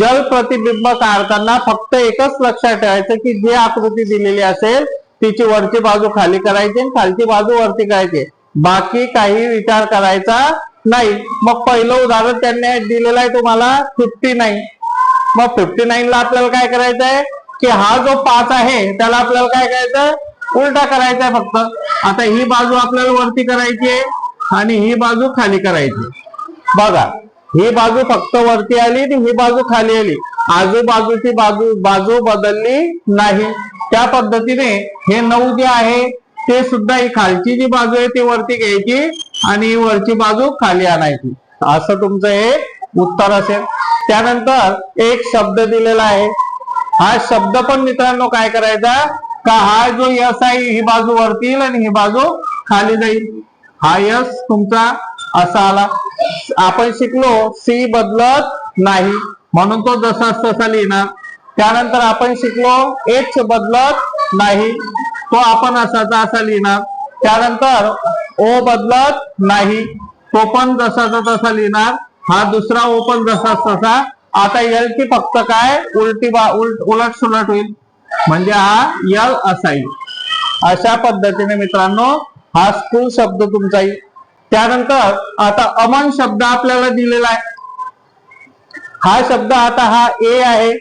जल प्रतिबिंब काढताना फक्त एकच लक्षात ठेवायचं की जे आकृती दिलेली असेल तिची वरची बाजू खाली करायची आणि खालची बाजू वरती करायची, बाकी काही विचार करायचा नाही। मग पहिलं उदाहरण त्यांनी दिलेलं आहे तुम्हाला 59। मग 59 ला आपल्याला काय करायचं आहे की हा जो 5 आहे त्याला आपल्याला काय करायचं, उलटा करायचा आहे फक्त। आता ही बाजू आपल्याला वरती करायची आहे आणि ही बाजू खाली करायची। बघा ही बाजू फक्त वरती आली आणि ही बाजू खाली आली, आजूबाजूची बाजू बदलली नाही। त्या पद्धतीने हे 9 जे आहे ते सुद्धा ही खालची जी बाजू आहे ती वरती घ्यायची आणि ही वरची बाजू खाली आणायची, असं तुमचं हे उत्तर असेल। त्यानंतर एक शब्द दिलेला आहे, हा शब्द पण मित्रांनो काय करायचा का हा जो यस आहे ही बाजू वरती येईल आणि ही बाजू खाली जाईल। हा यस तुमचा असा आला। आपण शिकलो सी बदलत नाही म्हणून तो जसाच तसा लिहिणार। त्यानंतर आपण शिकलो एच बदलत नाही, तो आपण असाचा असा लिहिणार। त्यानंतर ओ बदलत नाही, तो पण जसाचा तसा लिहिणार। हा दुसरा ओ पण जसाच तसा। आता यल ची फक्त काय उलट सुलट होईल, म्हणजे हा यल असा येईल। अशा पद्धतीने मित्रांनो हा स्थूल शब्द तुमचा येईल। त्यानंतर आता अमन शब्द आपल्याला दिलेला आहे। हा शब्द आता हा ए आहे,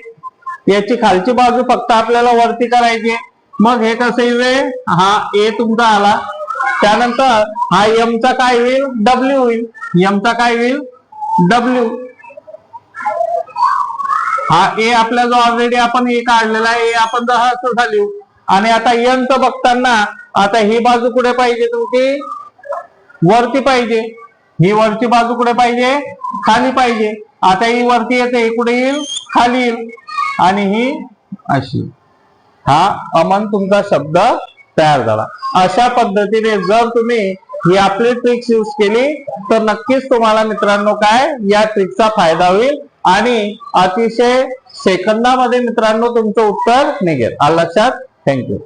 याची खालची बाजू फक्त आपल्याला वरती करायची। मग हे कसं येईल, हा ए तुमचा आला। त्यानंतर हा एम चा काय होईल, डब्ल्यू होईल। एम चा काय होईल, डब्ल्यू। हा ए आपल्या जो ऑलरेडी आपण ए काढलेला आहे आपण जसा लिहू। आणि आता एन च बघताना आता ही बाजू कुठे पाहिजे तुमची, वरती पाहिजे। ही वरची बाजू कुठे पाहिजे, खाली पाहिजे। आता ही वरती येते, ही कुठे येईल, खाली येईल आणि ही अशी। हा अमन तुमचा शब्द तयार झाला। अशा पद्धतीने जर तुम्ही ही आपली ट्रिक्स यूज केली तर नक्कीच तुम्हाला मित्रांनो काय या ट्रिकचा फायदा होईल आणि अतिशय सेकंदामध्ये मित्रांनो तुमचं उत्तर निघेल। आलं लक्षात? थँक्यू।